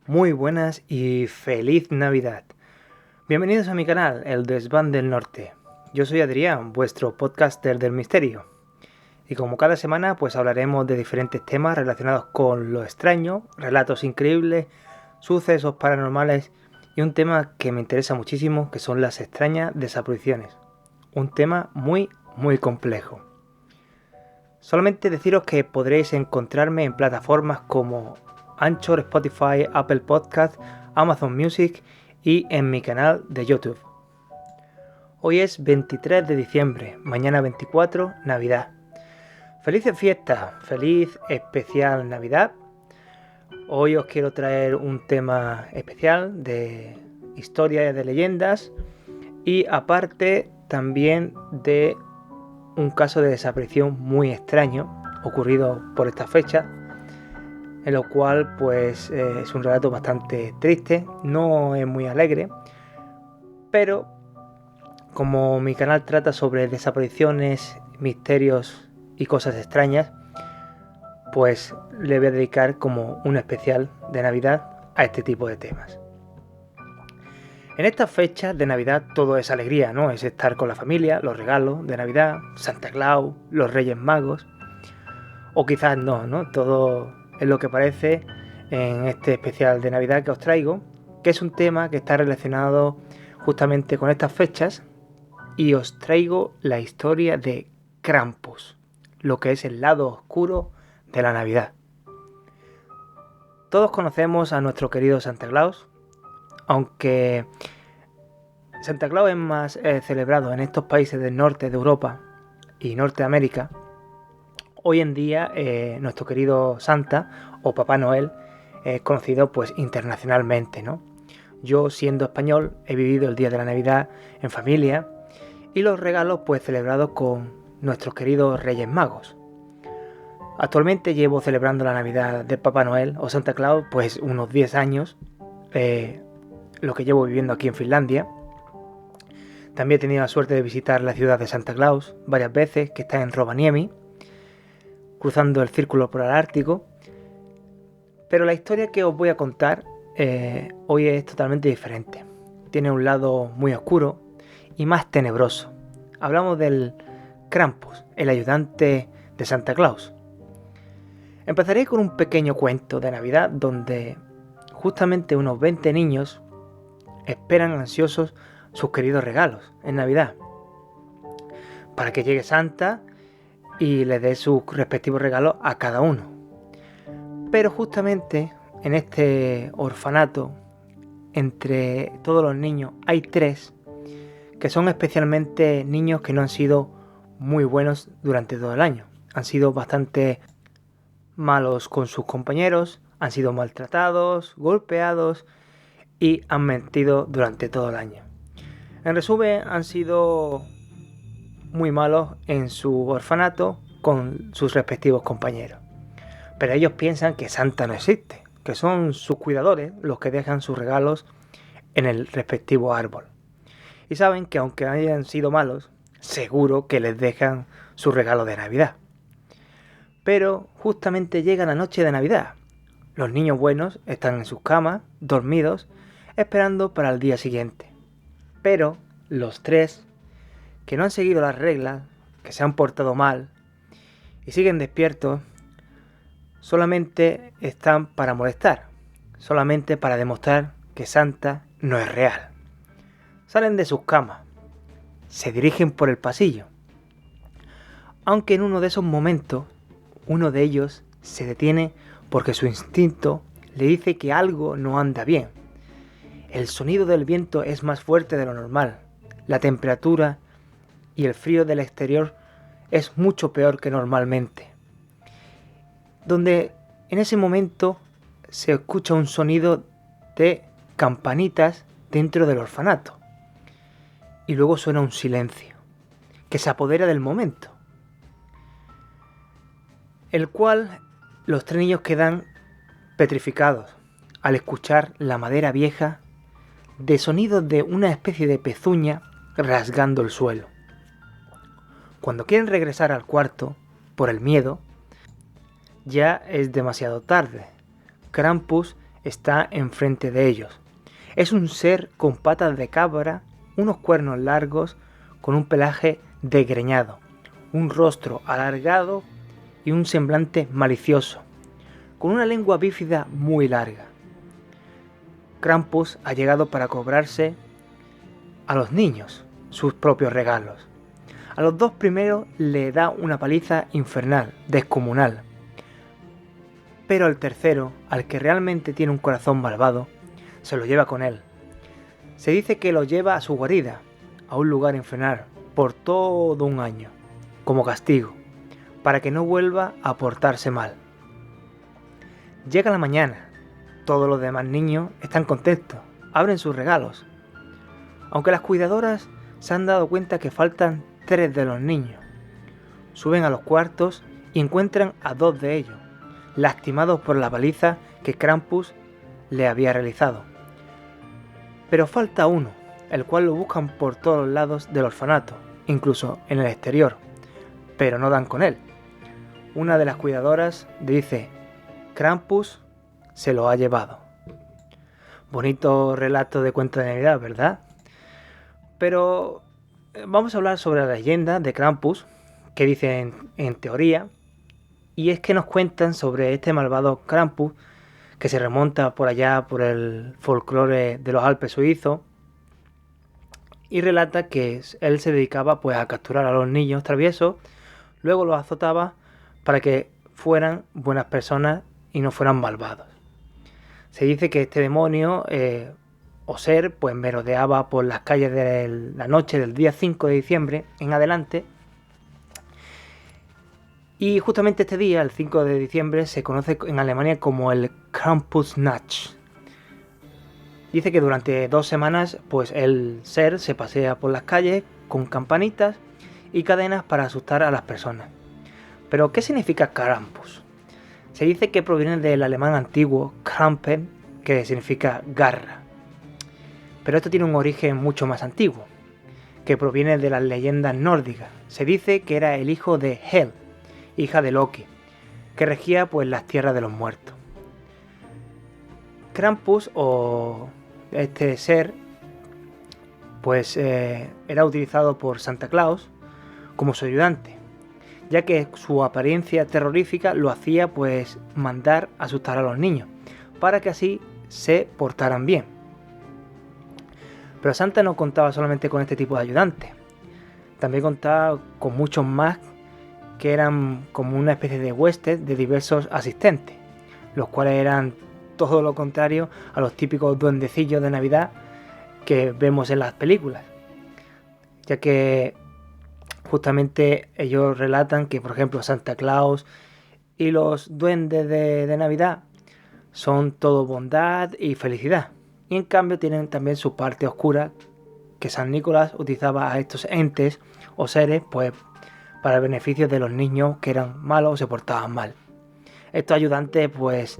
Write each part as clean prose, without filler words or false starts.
Muy buenas y feliz Navidad. Bienvenidos a mi canal, El Desván del Norte. Yo soy Adrián, vuestro podcaster del misterio. Y como cada semana, pues hablaremos de diferentes temas relacionados con lo extraño, relatos increíbles, sucesos paranormales y un tema que me interesa muchísimo, que son las extrañas desapariciones. Un tema muy complejo. Solamente deciros que podréis encontrarme en plataformas como Anchor, Spotify, Apple Podcast, Amazon Music y en mi canal de YouTube. Hoy es 23 de diciembre, mañana 24, Navidad. Felices fiestas, feliz especial Navidad. Hoy os quiero traer un tema especial de historias de leyendas y aparte también de un caso de desaparición muy extraño ocurrido por esta fecha, en lo cual pues es un relato bastante triste, no es muy alegre, pero como mi canal trata sobre desapariciones, misterios y cosas extrañas, pues le voy a dedicar como un especial de Navidad a este tipo de temas. En estas fechas de Navidad todo es alegría, ¿no? Es estar con la familia, los regalos de Navidad, Santa Claus, los Reyes Magos. O quizás no, ¿no? Todo es lo que parece en este especial de Navidad que os traigo, que es un tema que está relacionado justamente con estas fechas, y os traigo la historia de Krampus, lo que es el lado oscuro de la Navidad. Todos conocemos a nuestro querido Santa Claus, aunque Santa Claus es más celebrado en estos países del norte de Europa y Norteamérica. Hoy en día nuestro querido Santa o Papá Noel es conocido pues internacionalmente, ¿no? Yo siendo español he vivido el día de la Navidad en familia y los regalos pues celebrados con nuestros queridos Reyes Magos. Actualmente llevo celebrando la Navidad de Papá Noel o Santa Claus pues unos 10 años, lo que llevo viviendo aquí en Finlandia. También he tenido la suerte de visitar la ciudad de Santa Claus varias veces, que está en Rovaniemi, cruzando el círculo polar ártico. Pero la historia que os voy a contar hoy es totalmente diferente. Tiene un lado muy oscuro y más tenebroso. Hablamos del Krampus, el ayudante de Santa Claus. Empezaré con un pequeño cuento de Navidad donde justamente unos 20 niños esperan ansiosos sus queridos regalos en Navidad, para que llegue Santa y les dé sus respectivos regalos a cada uno. Pero justamente en este orfanato, entre todos los niños, hay 3 que son especialmente niños que no han sido muy buenos durante todo el año. Han sido bastante malos con sus compañeros, han sido maltratados, golpeados y han mentido durante todo el año. En resumen, han sido muy malos en su orfanato con sus respectivos compañeros. Pero ellos piensan que Santa no existe, que son sus cuidadores los que dejan sus regalos en el respectivo árbol. Y saben que aunque hayan sido malos, seguro que les dejan su regalo de Navidad. Pero justamente llega la noche de Navidad. Los niños buenos están en sus camas, dormidos, esperando para el día siguiente. Pero los 3 que no han seguido las reglas, que se han portado mal y siguen despiertos, solamente están para molestar, solamente para demostrar que Santa no es real. Salen de sus camas, se dirigen por el pasillo, aunque en uno de esos momentos, uno de ellos se detiene porque su instinto le dice que algo no anda bien. El sonido del viento es más fuerte de lo normal, la temperatura y el frío del exterior es mucho peor que normalmente. Donde en ese momento se escucha un sonido de campanitas dentro del orfanato. Y luego suena un silencio que se apodera del momento, el cual los 3 niños quedan petrificados al escuchar la madera vieja de sonidos de una especie de pezuña rasgando el suelo. Cuando quieren regresar al cuarto, por el miedo, ya es demasiado tarde. Krampus está enfrente de ellos. Es un ser con patas de cabra, unos cuernos largos, con un pelaje desgreñado, un rostro alargado y un semblante malicioso, con una lengua bífida muy larga. Krampus ha llegado para cobrarse a los niños sus propios regalos. A los dos primeros le da una paliza infernal, descomunal. Pero al tercero, al que realmente tiene un corazón malvado, se lo lleva con él. Se dice que lo lleva a su guarida, a un lugar infernal, por todo un año, como castigo, para que no vuelva a portarse mal. Llega la mañana, todos los demás niños están contentos, abren sus regalos, aunque las cuidadoras se han dado cuenta que faltan 3 de los niños. Suben a los cuartos y encuentran a 2 de ellos, lastimados por la paliza que Krampus le había realizado. Pero falta uno, el cual lo buscan por todos los lados del orfanato, incluso en el exterior, pero no dan con él. Una de las cuidadoras dice: Krampus se lo ha llevado. Bonito relato de cuento de Navidad, ¿verdad? Pero vamos a hablar sobre la leyenda de Krampus, que dicen en teoría, y es que nos cuentan sobre este malvado Krampus, que se remonta por allá por el folclore de los Alpes suizos, y relata que él se dedicaba pues a capturar a los niños traviesos, luego los azotaba para que fueran buenas personas y no fueran malvados. Se dice que este demonio o ser pues merodeaba por las calles de la noche del día 5 de diciembre en adelante, y justamente este día, el 5 de diciembre, se conoce en Alemania como el Krampusnacht. Dice que durante 2 semanas pues el ser se pasea por las calles con campanitas y cadenas para asustar a las personas. Pero ¿qué significa Krampus? Se dice que proviene del alemán antiguo Krampen, que significa garra. Pero esto tiene un origen mucho más antiguo, que proviene de las leyendas nórdicas. Se dice que era el hijo de Hel, hija de Loki, que regía pues las tierras de los muertos. Krampus, o este ser, pues era utilizado por Santa Claus como su ayudante, ya que su apariencia terrorífica lo hacía pues mandar asustar a los niños, para que así se portaran bien. Pero Santa no contaba solamente con este tipo de ayudantes, también contaba con muchos más que eran como una especie de huestes de diversos asistentes, los cuales eran todo lo contrario a los típicos duendecillos de Navidad que vemos en las películas, ya que justamente ellos relatan que, por ejemplo, Santa Claus y los duendes de Navidad son todo bondad y felicidad, y en cambio tienen también su parte oscura, que San Nicolás utilizaba a estos entes o seres pues para el beneficio de los niños que eran malos o se portaban mal. Estos ayudantes pues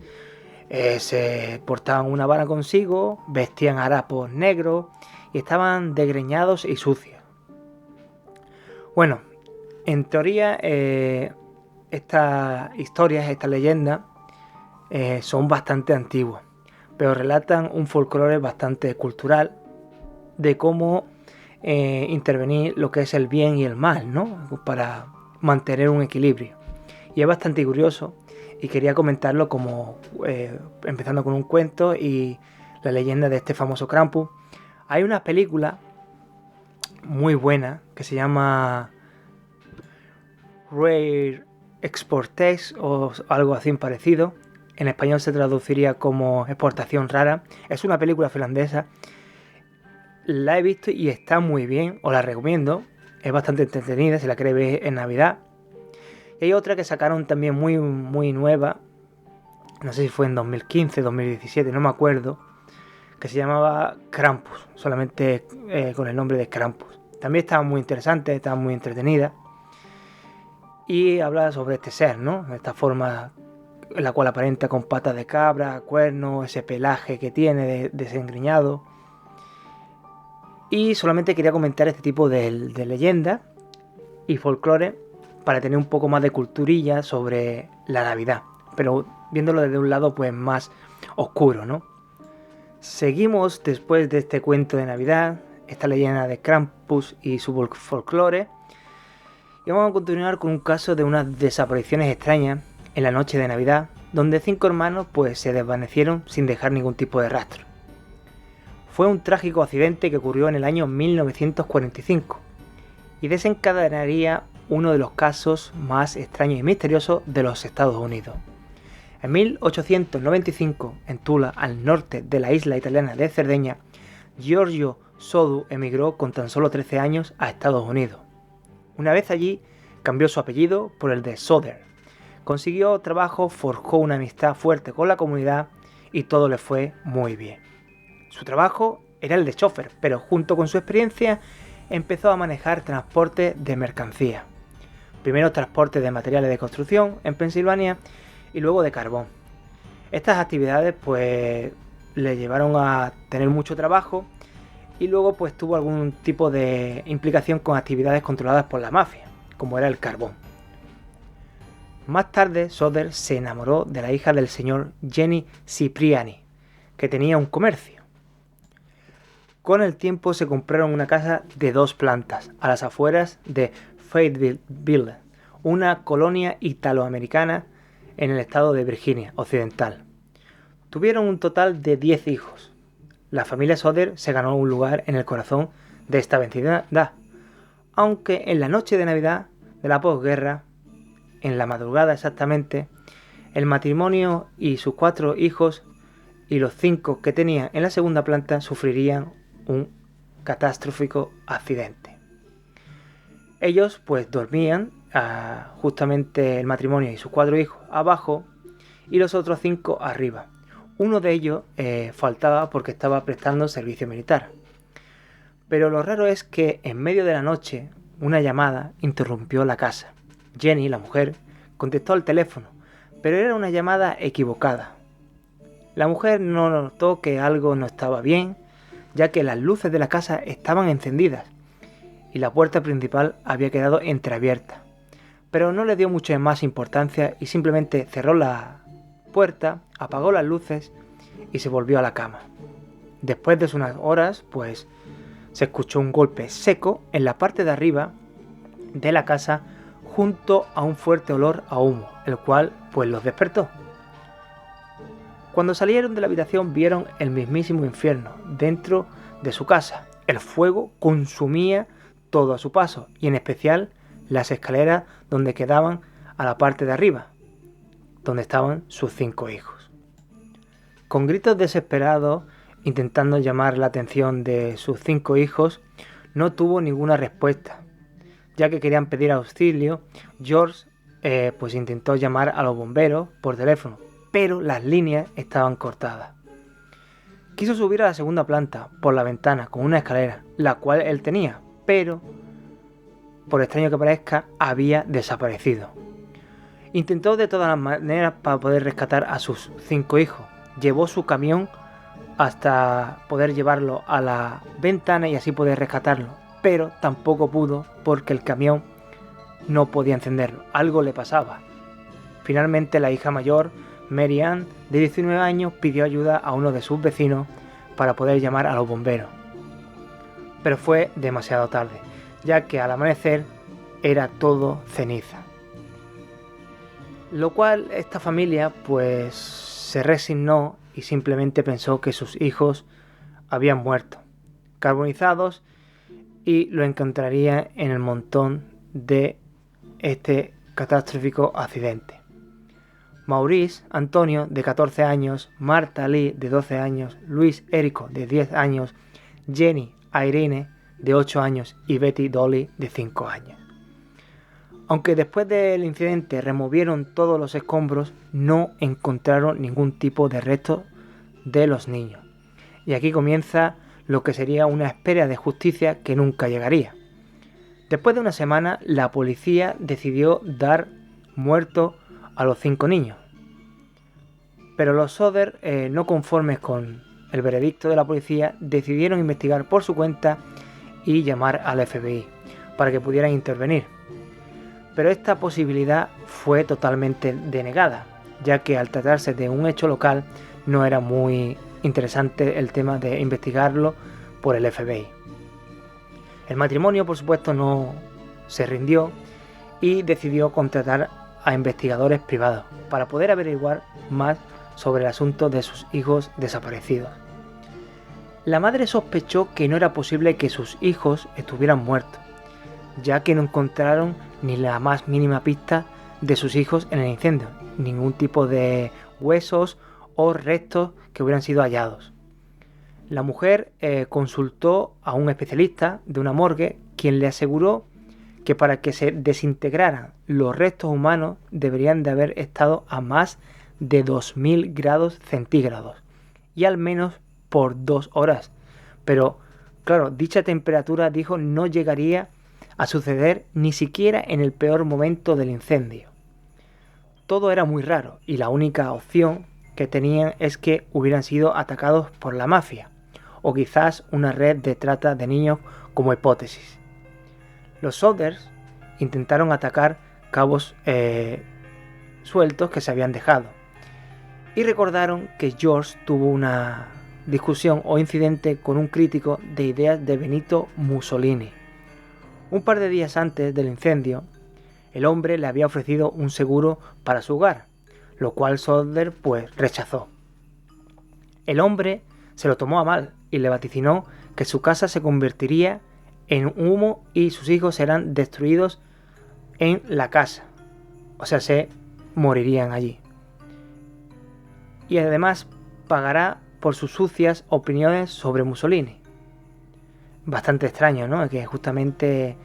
se portaban una vara consigo, vestían harapos negros y estaban desgreñados y sucios. Bueno, en teoría estas historias, estas leyendas son bastante antiguas, pero relatan un folclore bastante cultural de cómo intervenir lo que es el bien y el mal, ¿no? Para mantener un equilibrio. Y es bastante curioso y quería comentarlo como empezando con un cuento y la leyenda de este famoso Krampus. Hay una película muy buena que se llama Rare Exportage o algo así parecido. En español se traduciría como Exportación Rara. Es una película finlandesa. La he visto y está muy bien, os la recomiendo. Es bastante entretenida si la queréis ver en Navidad. Y hay otra que sacaron también muy nueva, no sé si fue en 2015, 2017, no me acuerdo, que se llamaba Krampus, solamente con el nombre de Krampus. También estaba muy interesante, estaba muy entretenida. Y habla sobre este ser, ¿no? Esta forma en la cual aparenta con patas de cabra, cuernos, ese pelaje que tiene desengreñado. Y solamente quería comentar este tipo de leyendas y folclore para tener un poco más de culturilla sobre la Navidad, pero viéndolo desde un lado pues más oscuro, ¿no? Seguimos después de este cuento de Navidad, esta leyenda de Krampus y su folclore, y vamos a continuar con un caso de unas desapariciones extrañas en la noche de Navidad, donde 5 hermanos pues se desvanecieron sin dejar ningún tipo de rastro. Fue un trágico accidente que ocurrió en el año 1945 y desencadenaría uno de los casos más extraños y misteriosos de los Estados Unidos. En 1895, en Tula, al norte de la isla italiana de Cerdeña, Giorgio Sodu emigró con tan solo 13 años a Estados Unidos. Una vez allí, cambió su apellido por el de Soder. Consiguió trabajo, forjó una amistad fuerte con la comunidad y todo le fue muy bien. Su trabajo era el de chofer, pero junto con su experiencia empezó a manejar transporte de mercancía. Primero transporte de materiales de construcción en Pensilvania y luego de carbón. Estas actividades pues le llevaron a tener mucho trabajo y luego pues tuvo algún tipo de implicación con actividades controladas por la mafia, como era el carbón. Más tarde Soder se enamoró de la hija del señor Jenny Cipriani, que tenía un comercio. Con el tiempo se compraron una casa de 2 plantas a las afueras de Fayetteville, una colonia italoamericana en el estado de Virginia Occidental. Tuvieron un total de 10 hijos. La familia Soder se ganó un lugar en el corazón de esta vecindad, aunque en la noche de Navidad de la posguerra, en la madrugada exactamente, el matrimonio y sus 4 hijos y los 5 que tenían en la segunda planta sufrirían un catastrófico accidente. Ellos pues dormían, justamente el matrimonio y sus 4 hijos abajo y los otros 5 arriba. Uno de ellos faltaba porque estaba prestando servicio militar. Pero lo raro es que en medio de la noche una llamada interrumpió la casa. Jenny, la mujer, contestó al teléfono, pero era una llamada equivocada. La mujer no notó que algo no estaba bien, ya que las luces de la casa estaban encendidas y la puerta principal había quedado entreabierta. Pero no le dio mucha más importancia y simplemente cerró la puerta, apagó las luces y se volvió a la cama. Después de unas horas, pues se escuchó un golpe seco en la parte de arriba de la casa junto a un fuerte olor a humo, el cual pues los despertó. Cuando salieron de la habitación vieron el mismísimo infierno dentro de su casa. El fuego consumía todo a su paso y en especial las escaleras donde quedaban a la parte de arriba, donde estaban sus 5 hijos. Con gritos desesperados, intentando llamar la atención de sus 5 hijos, no tuvo ninguna respuesta. Ya que querían pedir auxilio, George pues intentó llamar a los bomberos por teléfono, pero las líneas estaban cortadas. Quiso subir a la segunda planta por la ventana con una escalera, la cual él tenía, pero, por extraño que parezca, había desaparecido. Intentó de todas las maneras para poder rescatar a sus 5 hijos. Llevó su camión hasta poder llevarlo a la ventana y así poder rescatarlo, pero tampoco pudo porque el camión no podía encenderlo, algo le pasaba. Finalmente la hija mayor, Mary Ann, de 19 años, pidió ayuda a uno de sus vecinos para poder llamar a los bomberos. Pero fue demasiado tarde, ya que al amanecer era todo ceniza. Lo cual esta familia pues se resignó y simplemente pensó que sus hijos habían muerto, carbonizados, y lo encontraría en el montón de este catastrófico accidente. Maurice Antonio, de 14 años, Martha Lee, de 12 años, Luis Érico, de 10 años, Jenny Irene, de 8 años, y Betty Dolly, de 5 años. Aunque después del incidente removieron todos los escombros, no encontraron ningún tipo de resto de los niños. Y aquí comienza lo que sería una espera de justicia que nunca llegaría. Después de una semana, la policía decidió dar muerto a los 5 niños. Pero los Soder, no conformes con el veredicto de la policía, decidieron investigar por su cuenta y llamar al FBI para que pudieran intervenir. Pero esta posibilidad fue totalmente denegada, ya que al tratarse de un hecho local no era muy interesante el tema de investigarlo por el FBI. El matrimonio, por supuesto, no se rindió y decidió contratar a investigadores privados para poder averiguar más sobre el asunto de sus hijos desaparecidos. La madre sospechó que no era posible que sus hijos estuvieran muertos, ya que no encontraron ni la más mínima pista de sus hijos en el incendio, ningún tipo de huesos o restos que hubieran sido hallados. La mujer consultó a un especialista de una morgue, quien le aseguró que para que se desintegraran los restos humanos deberían de haber estado a más de 2000 grados centígrados y al menos por 2 horas. Pero, claro, dicha temperatura, dijo, no llegaría a suceder ni siquiera en el peor momento del incendio. Todo era muy raro y la única opción que tenían es que hubieran sido atacados por la mafia o quizás una red de trata de niños como hipótesis. Los Sothers intentaron atacar cabos sueltos que se habían dejado y recordaron que George tuvo una discusión o incidente con un crítico de ideas de Benito Mussolini. Un par de días antes del incendio, el hombre le había ofrecido un seguro para su hogar, lo cual Sother pues rechazó. El hombre se lo tomó a mal y le vaticinó que su casa se convertiría en humo y sus hijos serán destruidos en la casa, o sea, se morirían allí. Y además pagará por sus sucias opiniones sobre Mussolini. Bastante extraño, ¿no? Que justamente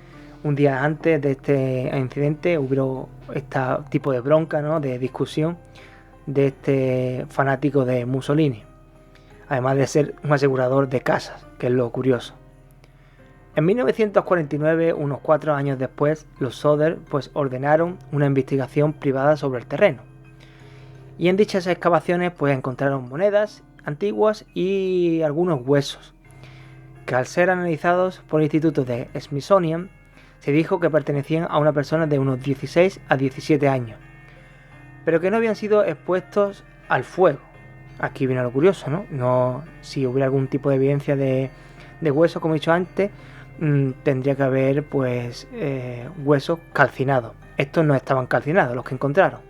un día antes de este incidente hubo este tipo de bronca, ¿no? De discusión de este fanático de Mussolini, además de ser un asegurador de casas, que es lo curioso. En 1949, unos 4 años después, los Sothers pues ordenaron una investigación privada sobre el terreno. Y en dichas excavaciones pues encontraron monedas antiguas y algunos huesos, que al ser analizados por el Instituto de Smithsonian, se dijo que pertenecían a una persona de unos 16 a 17 años, pero que no habían sido expuestos al fuego. Aquí viene lo curioso, ¿no? No, si hubiera algún tipo de evidencia de huesos, como he dicho antes, tendría que haber pues huesos calcinados. Estos no estaban calcinados, los que encontraron.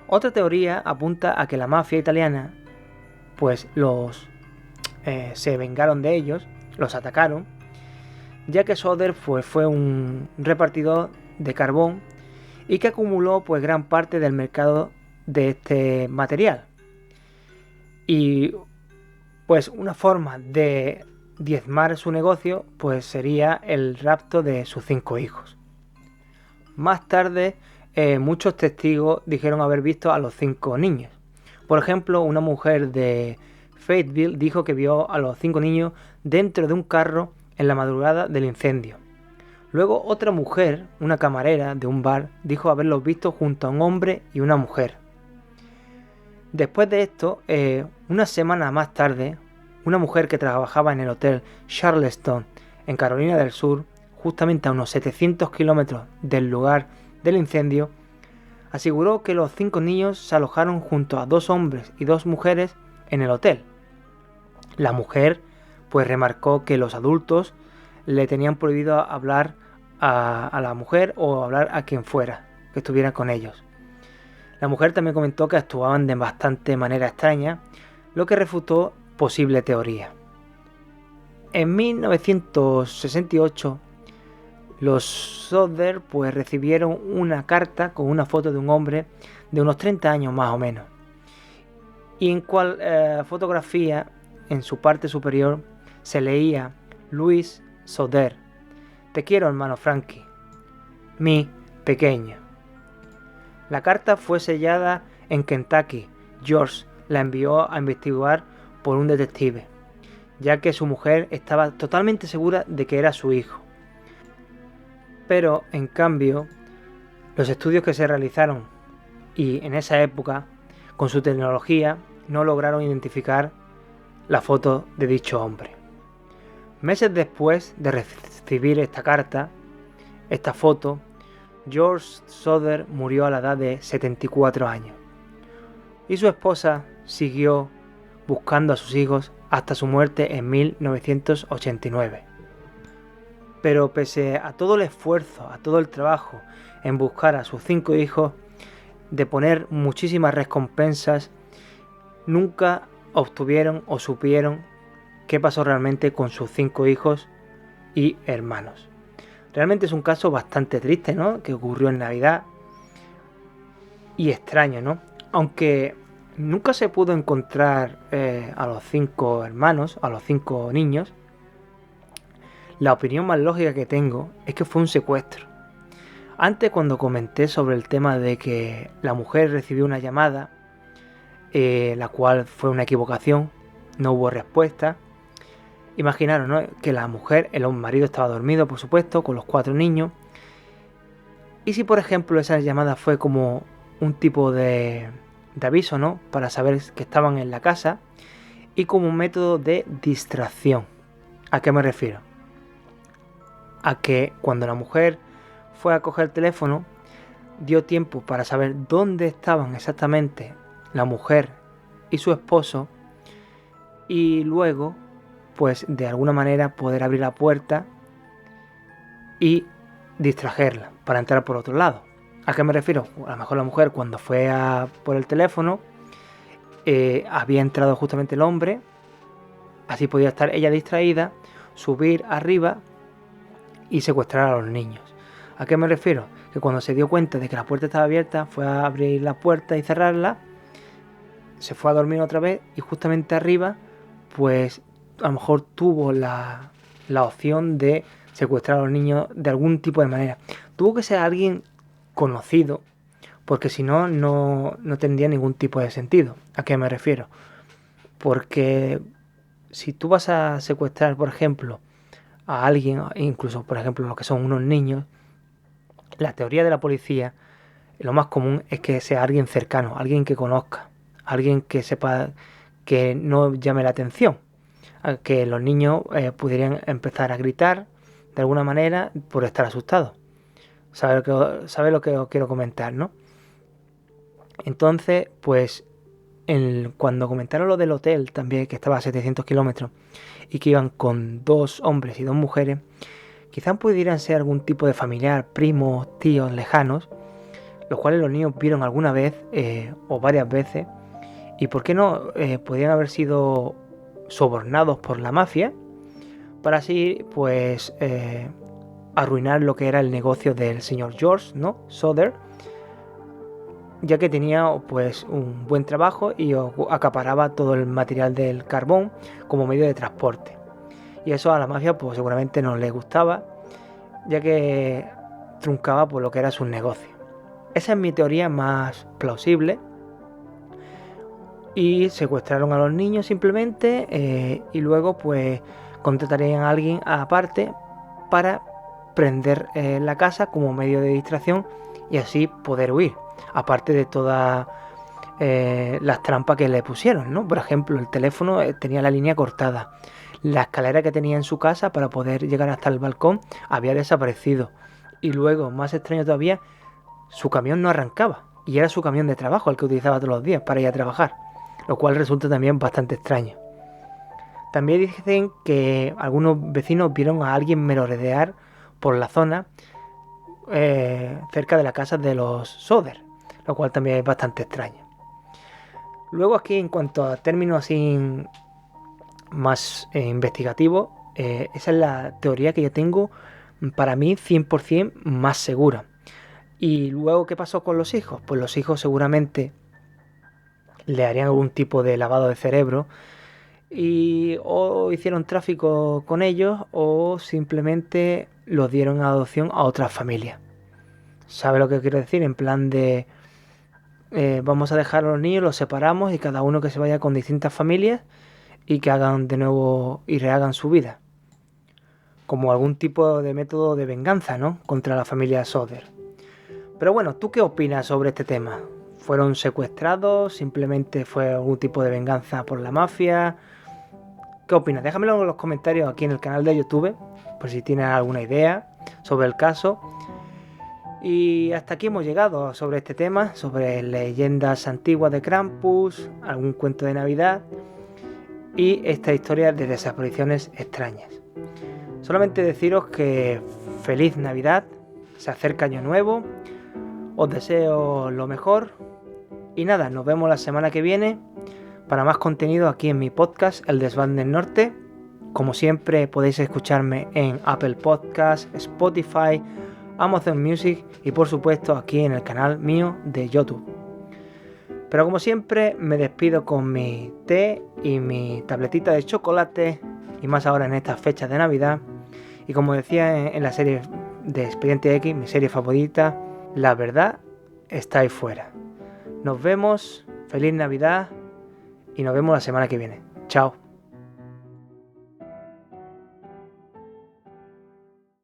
Otra teoría apunta a que la mafia italiana pues se vengaron de ellos, los atacaron, ya que Sother fue un repartidor de carbón y que acumuló pues gran parte del mercado de este material. Y pues una forma de diezmar su negocio pues sería el rapto de sus 5 hijos. Más tarde muchos testigos dijeron haber visto a los 5 niños. Por ejemplo, una mujer de Fayetteville dijo que vio a los 5 niños dentro de un carro en la madrugada del incendio. Luego otra mujer, una camarera de un bar, dijo haberlos visto junto a un hombre y una mujer. Después de esto, una semana más tarde, una mujer que trabajaba en el hotel Charleston en Carolina del Sur, justamente a unos 700 kilómetros del lugar del incendio, aseguró que los 5 niños se alojaron junto a 2 hombres y 2 mujeres en el hotel. La mujer pues remarcó que los adultos le tenían prohibido hablar a la mujer o hablar a quien fuera que estuviera con ellos. La mujer también comentó que actuaban de bastante manera extraña, lo que refutó posible teoría. En 1968, los Sothers pues recibieron una carta con una foto de un hombre de unos 30 años más o menos, y en cual fotografía en su parte superior se leía: Louis Sother, te quiero, hermano Frankie, mi pequeño. La carta fue sellada en Kentucky. George la envió a investigar por un detective, ya que su mujer estaba totalmente segura de que era su hijo. Pero, en cambio, los estudios que se realizaron y en esa época, con su tecnología, no lograron identificar la foto de dicho hombre. Meses después de recibir esta carta, esta foto, George Sother murió a la edad de 74 años y su esposa siguió buscando a sus hijos hasta su muerte en 1989. Pero pese a todo el esfuerzo, a todo el trabajo en buscar a sus 5 hijos, de poner muchísimas recompensas, nunca obtuvieron o supieron qué pasó realmente con sus 5 hijos y hermanos. Realmente es un caso bastante triste, ¿no?, que ocurrió en Navidad y extraño, ¿no? Aunque nunca se pudo encontrar a los 5 hermanos, a los 5 niños, la opinión más lógica que tengo es que fue un secuestro. Antes, cuando comenté sobre el tema de que la mujer recibió una llamada, la cual fue una equivocación, no hubo respuesta. Imaginaros, ¿no?, que la mujer, el marido estaba dormido, por supuesto, con los 4 niños. Y si, por ejemplo, esa llamada fue como un tipo de aviso, ¿no?, para saber que estaban en la casa, y como un método de distracción. ¿A qué me refiero? A que cuando la mujer fue a coger el teléfono, dio tiempo para saber dónde estaban exactamente la mujer y su esposo, y luego, pues de alguna manera poder abrir la puerta y distraerla para entrar por otro lado. ¿A qué me refiero? A lo mejor la mujer, cuando fue por el teléfono, había entrado justamente el hombre, así podía estar ella distraída, subir arriba y secuestrar a los niños. ¿A qué me refiero? Que cuando se dio cuenta de que la puerta estaba abierta, fue a abrir la puerta y cerrarla, se fue a dormir otra vez, y justamente arriba, pues a lo mejor tuvo la opción de secuestrar a los niños de algún tipo de manera. Tuvo que ser alguien conocido, porque si no, no tendría ningún tipo de sentido. ¿A qué me refiero? Porque si tú vas a secuestrar, por ejemplo, a alguien, incluso por ejemplo lo que son unos niños, la teoría de la policía, lo más común es que sea alguien cercano, alguien que conozca, alguien que sepa, que no llame la atención, a que los niños pudieran empezar a gritar de alguna manera por estar asustados. ¿Sabe lo que os quiero comentar, no? Entonces, pues cuando comentaron lo del hotel también, que estaba a 700 kilómetros y que iban con 2 hombres y 2 mujeres, quizás pudieran ser algún tipo de familiar, primos, tíos lejanos, los cuales los niños vieron alguna vez o varias veces, y por qué no podrían haber sido sobornados por la mafia para así pues arruinar lo que era el negocio del señor George, ¿no?, Soder, ya que tenía pues un buen trabajo y acaparaba todo el material del carbón como medio de transporte. Y eso a la mafia pues seguramente no le gustaba, ya que truncaba por lo que era su negocio. Esa es mi teoría más plausible. Y secuestraron a los niños simplemente, y luego pues contratarían a alguien aparte para prender la casa como medio de distracción y así poder huir. Aparte de todas las trampas que le pusieron, ¿no? Por ejemplo, el teléfono tenía la línea cortada. La escalera que tenía en su casa para poder llegar hasta el balcón había desaparecido. Y luego, más extraño todavía, su camión no arrancaba. Y era su camión de trabajo el que utilizaba todos los días para ir a trabajar. Lo cual resulta también bastante extraño. También dicen que algunos vecinos vieron a alguien merodear por la zona cerca de la casa de los Soder, lo cual también es bastante extraño. Luego aquí, en cuanto a términos así más investigativos, esa es la teoría que yo tengo para mí 100% más segura. Y luego, ¿qué pasó con los hijos? Pues los hijos seguramente le harían algún tipo de lavado de cerebro y o hicieron tráfico con ellos o simplemente los dieron a adopción a otras familias. ¿Sabe lo que quiero decir? En plan de vamos a dejar a los niños, los separamos y cada uno que se vaya con distintas familias y que hagan de nuevo y rehagan su vida. Como algún tipo de método de venganza, ¿no?, contra la familia Soder. Pero bueno, ¿tú qué opinas sobre este tema? ¿Fueron secuestrados? ¿Simplemente fue algún tipo de venganza por la mafia? ¿Qué opinas? Déjamelo en los comentarios aquí en el canal de YouTube, por si tienes alguna idea sobre el caso. Y hasta aquí hemos llegado sobre este tema, sobre leyendas antiguas de Krampus, algún cuento de Navidad y esta historia de desapariciones extrañas. Solamente deciros que feliz Navidad, se acerca Año Nuevo, os deseo lo mejor y nada, nos vemos la semana que viene para más contenido aquí en mi podcast El Desván del Norte. Como siempre podéis escucharme en Apple Podcasts, Spotify, Amazon Music y por supuesto aquí en el canal mío de YouTube. Pero como siempre me despido con mi té y mi tabletita de chocolate y más ahora en estas fechas de Navidad. Y como decía en la serie de Expediente X, mi serie favorita, la verdad está ahí fuera. Nos vemos, feliz Navidad y nos vemos la semana que viene. Chao.